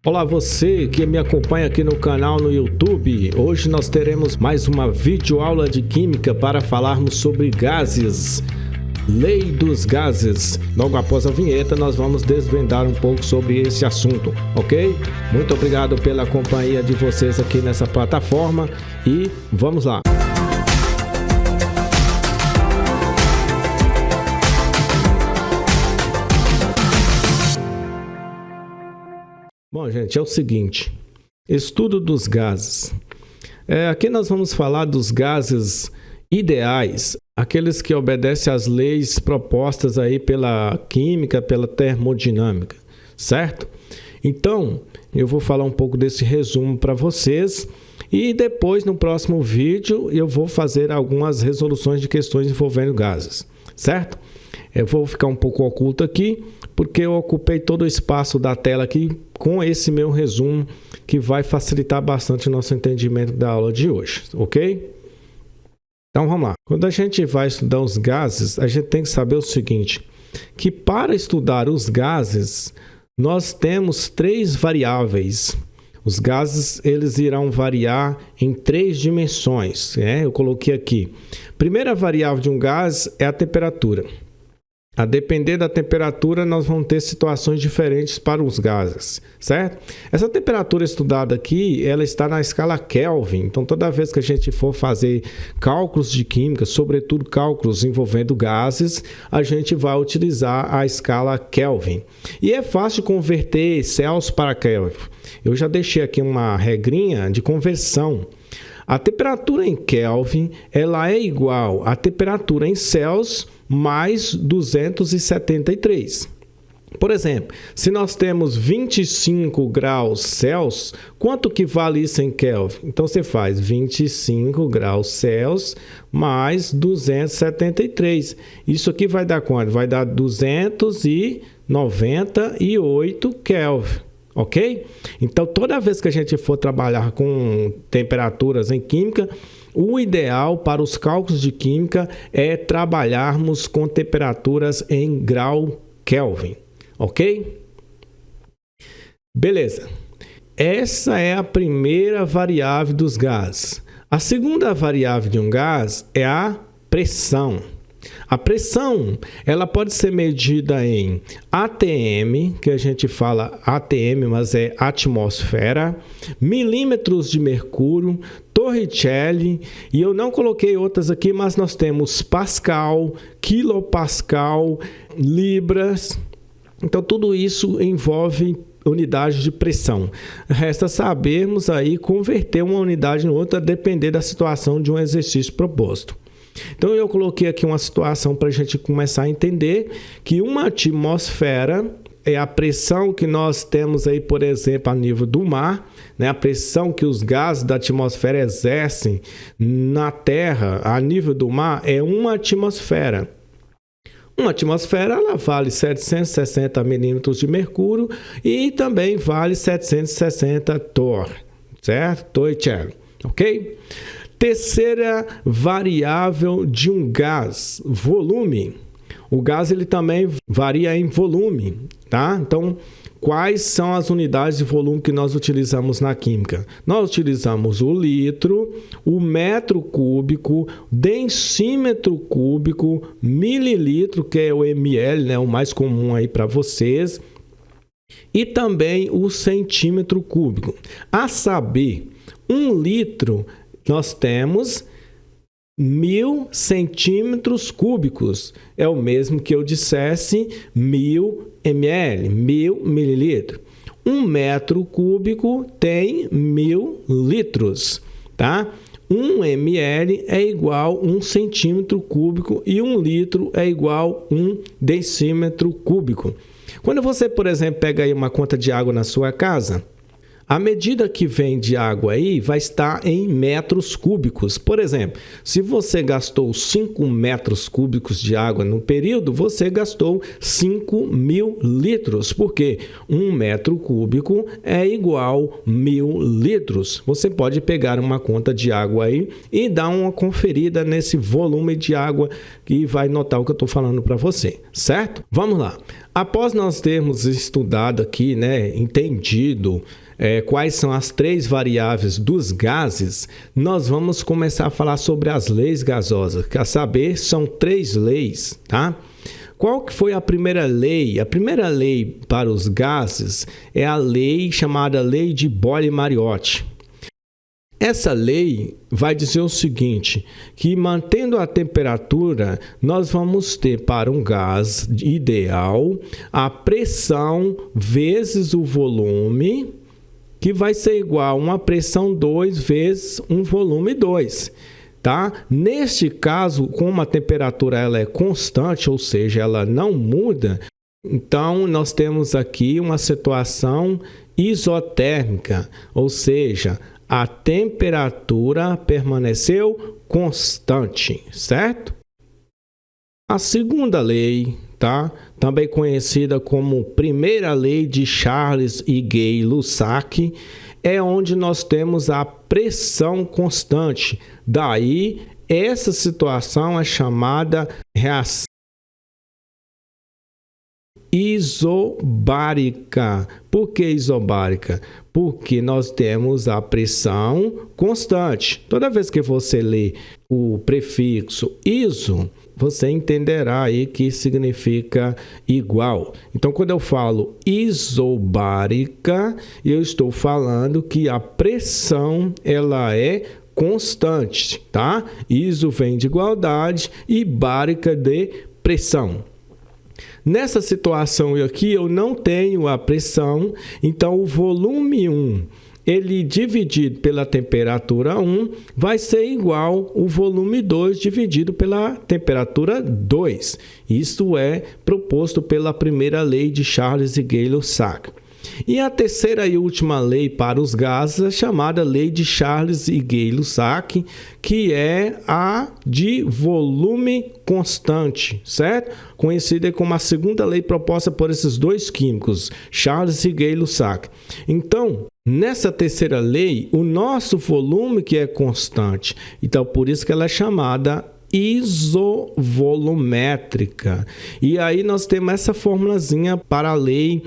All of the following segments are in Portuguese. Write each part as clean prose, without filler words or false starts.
Olá você que me acompanha aqui no canal no YouTube. Hoje nós teremos mais uma videoaula de química para falarmos sobre gases. Lei dos gases. Logo após a vinheta nós vamos desvendar um pouco sobre esse assunto, ok? Muito obrigado pela companhia de vocês aqui nessa plataforma e vamos lá. Bom, gente, é o seguinte, estudo dos gases. Aqui nós vamos falar dos gases ideais, aqueles que obedecem às leis propostas aí pela química, pela termodinâmica, certo? Então, eu vou falar um pouco desse resumo para vocês e depois, no próximo vídeo, eu vou fazer algumas resoluções de questões envolvendo gases, certo? Eu vou ficar um pouco oculto aqui, porque eu ocupei todo o espaço da tela aqui com esse meu resumo, que vai facilitar bastante o nosso entendimento da aula de hoje, ok? Então vamos lá. Quando a gente vai estudar os gases, a gente tem que saber o seguinte, que para estudar os gases, nós temos três variáveis. Os gases, eles irão variar em três dimensões, né? Eu coloquei aqui. Primeira variável de um gás é a temperatura. A depender da temperatura, nós vamos ter situações diferentes para os gases, certo? Essa temperatura estudada aqui, ela está na escala Kelvin. Então, toda vez que a gente for fazer cálculos de química, sobretudo cálculos envolvendo gases, a gente vai utilizar a escala Kelvin. E é fácil converter Celsius para Kelvin. Eu já deixei aqui uma regrinha de conversão. A temperatura em Kelvin, ela é igual à temperatura em Celsius mais 273. Por exemplo, se nós temos 25 graus Celsius, quanto que vale isso em Kelvin? Então, você faz 25 graus Celsius mais 273. Isso aqui vai dar quanto? Vai dar 298 Kelvin. Ok? Então, toda vez que a gente for trabalhar com temperaturas em química, o ideal para os cálculos de química é trabalharmos com temperaturas em grau Kelvin. Ok? Beleza. Essa é a primeira variável dos gases. A segunda variável de um gás é a pressão. A pressão, ela pode ser medida em ATM, que a gente fala ATM, mas é atmosfera, milímetros de mercúrio, Torricelli, e eu não coloquei outras aqui, mas nós temos Pascal, quilopascal, libras. Então, tudo isso envolve unidade de pressão. Resta sabermos aí converter uma unidade em outra, a depender da situação de um exercício proposto. Então, eu coloquei aqui uma situação para a gente começar a entender que uma atmosfera é a pressão que nós temos aí, por exemplo, a nível do mar, né? A pressão que os gases da atmosfera exercem na Terra, a nível do mar, é uma atmosfera. Uma atmosfera, ela vale 760 milímetros de mercúrio e também vale 760 torr, certo? Torricelli, ok? Terceira variável de um gás, volume. O gás ele também varia em volume, tá? Então, quais são as unidades de volume que nós utilizamos na química? Nós utilizamos o litro, o metro cúbico, decímetro cúbico, mililitro, que é o ml, né? O mais comum aí para vocês, e também o centímetro cúbico. A saber, 1 litro nós temos 1000 centímetros cúbicos. É o mesmo que eu dissesse 1000 ml, 1000 mililitros. 1 metro cúbico tem 1000 litros, tá? 1 ml é igual a 1 centímetro cúbico e 1 litro é igual a 1 decímetro cúbico. Quando você, por exemplo, pega aí uma conta de água na sua casa, a medida que vem de água aí vai estar em metros cúbicos. Por exemplo, se você gastou 5 metros cúbicos de água no período, você gastou 5.000 litros, porque 1 metro cúbico é igual a 1.000 litros. Você pode pegar uma conta de água aí e dar uma conferida nesse volume de água que vai notar o que eu estou falando para você, certo? Vamos lá. Após nós termos estudado aqui, entendido quais são as 3 variáveis dos gases, nós vamos começar a falar sobre as leis gasosas. Quer saber? São 3 leis, tá? Qual que foi a primeira lei? A primeira lei para os gases é a lei chamada Lei de Boyle-Mariotte. Essa lei vai dizer o seguinte, que mantendo a temperatura, nós vamos ter para um gás ideal a pressão vezes o volume, que vai ser igual a uma pressão 2 vezes um volume 2. Tá? Neste caso, como a temperatura ela é constante, ou seja, ela não muda, então nós temos aqui uma situação isotérmica, ou seja, a temperatura permaneceu constante, certo? A segunda lei, tá? Também conhecida como primeira lei de Charles e Gay-Lussac, é onde nós temos a pressão constante. Daí, essa situação é chamada reação isobárica. Por que isobárica? Porque nós temos a pressão constante. Toda vez que você lê o prefixo iso, você entenderá aí que significa igual. Então, quando eu falo isobárica, eu estou falando que a pressão ela é constante, tá? Iso vem de igualdade e bárica de pressão. Nessa situação aqui, eu não tenho a pressão, então o volume 1, ele dividido pela temperatura 1, vai ser igual ao volume 2 dividido pela temperatura 2. Isso é proposto pela primeira lei de Charles e Gay-Lussac. E a terceira e última lei para os gases é chamada lei de Charles e Gay-Lussac, que é a de volume constante, certo? Conhecida como a segunda lei proposta por esses 2 químicos, Charles e Gay-Lussac. Então, nessa terceira lei, o nosso volume que é constante, então por isso que ela é chamada isovolumétrica. E aí nós temos essa formulazinha para a lei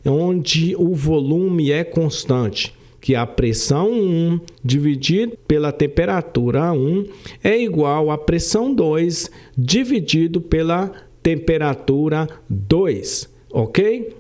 onde o volume é constante, que a pressão 1 dividido pela temperatura 1 é igual à pressão 2 dividido pela temperatura 2, ok?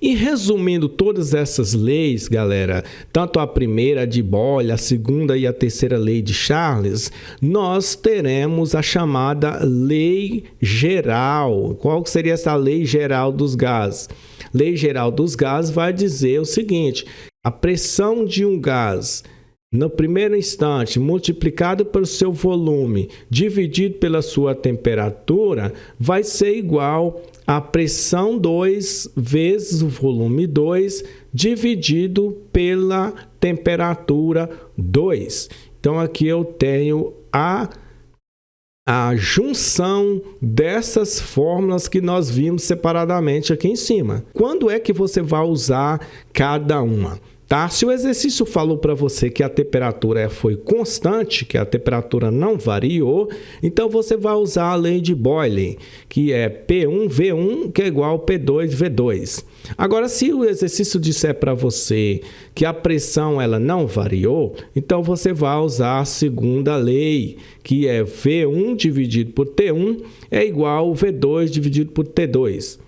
E resumindo todas essas leis, galera, tanto a primeira de Boyle, a segunda e a terceira lei de Charles, nós teremos a chamada lei geral. Qual seria essa lei geral dos gases? Lei geral dos gases vai dizer o seguinte: a pressão de um gás no primeiro instante, multiplicado pelo seu volume, dividido pela sua temperatura, vai ser igual a pressão 2 vezes o volume 2, dividido pela temperatura 2. Então, aqui eu tenho a junção dessas fórmulas que nós vimos separadamente aqui em cima. Quando é que você vai usar cada uma? Tá? Se o exercício falou para você que a temperatura foi constante, que a temperatura não variou, então você vai usar a lei de Boyle, que é P1V1, que é igual a P2V2. Agora, se o exercício disser para você que a pressão ela não variou, então você vai usar a segunda lei, que é V1 dividido por T1 é igual a V2 dividido por T2.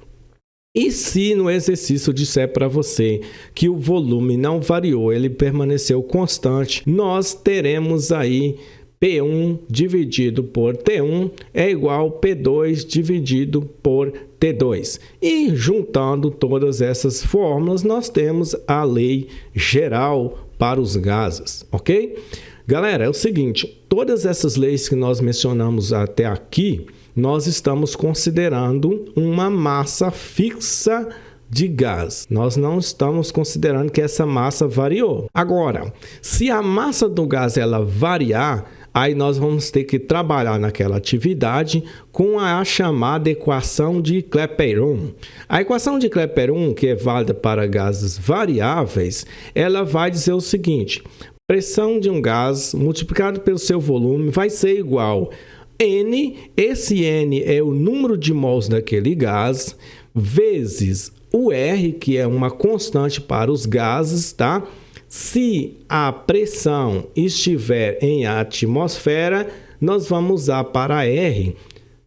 E se no exercício disser para você que o volume não variou, ele permaneceu constante, nós teremos aí P1 dividido por T1 é igual a P2 dividido por T2. E juntando todas essas fórmulas, nós temos a lei geral para os gases, ok? Galera, é o seguinte, todas essas leis que nós mencionamos até aqui, nós estamos considerando uma massa fixa de gás. Nós não estamos considerando que essa massa variou. Agora, se a massa do gás ela variar, aí nós vamos ter que trabalhar naquela atividade com a chamada equação de Clapeyron. A equação de Clapeyron, que é válida para gases variáveis, ela vai dizer o seguinte: pressão de um gás multiplicado pelo seu volume vai ser igual N, esse N é o número de mols daquele gás, vezes o R, que é uma constante para os gases, tá? Se a pressão estiver em atmosfera, nós vamos usar para R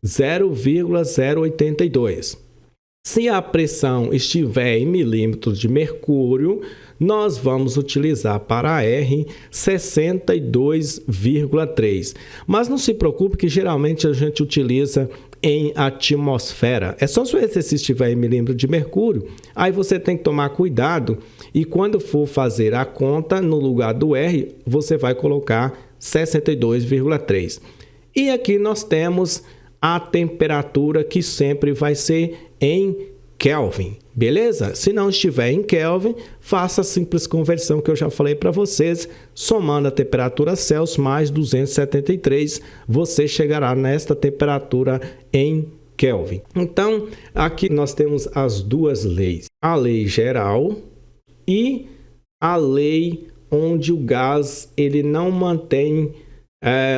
0,082. Se a pressão estiver em milímetros de mercúrio, nós vamos utilizar para R 62,3. Mas não se preocupe que geralmente a gente utiliza em atmosfera. É só se o exercício estiver em milímetro de mercúrio, aí você tem que tomar cuidado e quando for fazer a conta, no lugar do R, você vai colocar 62,3. E aqui nós temos a temperatura que sempre vai ser em Kelvin, beleza? Se não estiver em Kelvin, faça a simples conversão que eu já falei para vocês, somando a temperatura Celsius mais 273, você chegará nesta temperatura em Kelvin. Então, aqui nós temos as duas leis, a lei geral e a lei onde o gás ele não mantém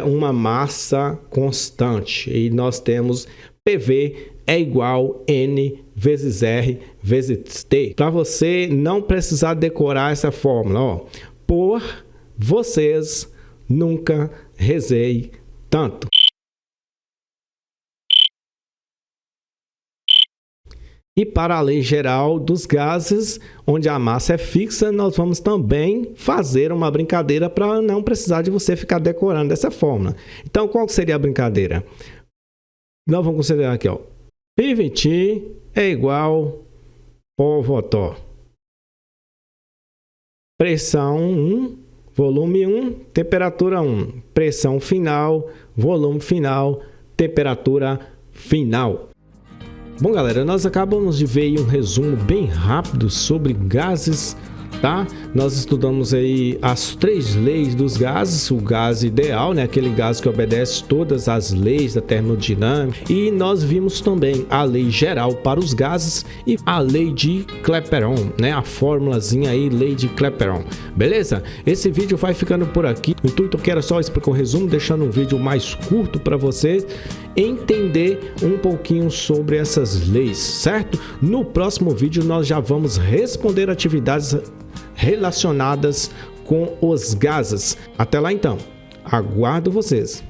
uma massa constante, e nós temos PV é igual N vezes R vezes T. Para você não precisar decorar essa fórmula, ó, por vocês nunca rezei tanto. E para a lei geral dos gases, onde a massa é fixa, nós vamos também fazer uma brincadeira para não precisar de você ficar decorando essa fórmula. Então, qual seria a brincadeira? Nós vamos considerar aqui, ó. P20 é igual P/T. Pressão 1, volume 1, temperatura 1. Pressão final, volume final, temperatura final. Bom, galera, nós acabamos de ver um resumo bem rápido sobre gases, tá? Nós estudamos aí as 3 leis dos gases, o gás ideal, né? Aquele gás que obedece todas as leis da termodinâmica, e nós vimos também a lei geral para os gases e a lei de Clapeyron, né? A formulazinha aí, lei de Clapeyron, beleza? Esse vídeo vai ficando por aqui. O intuito aqui era só explicar o resumo, deixando um vídeo mais curto para vocês entender um pouquinho sobre essas leis, certo? No próximo vídeo nós já vamos responder atividades relacionadas com os gases. Até lá então, aguardo vocês.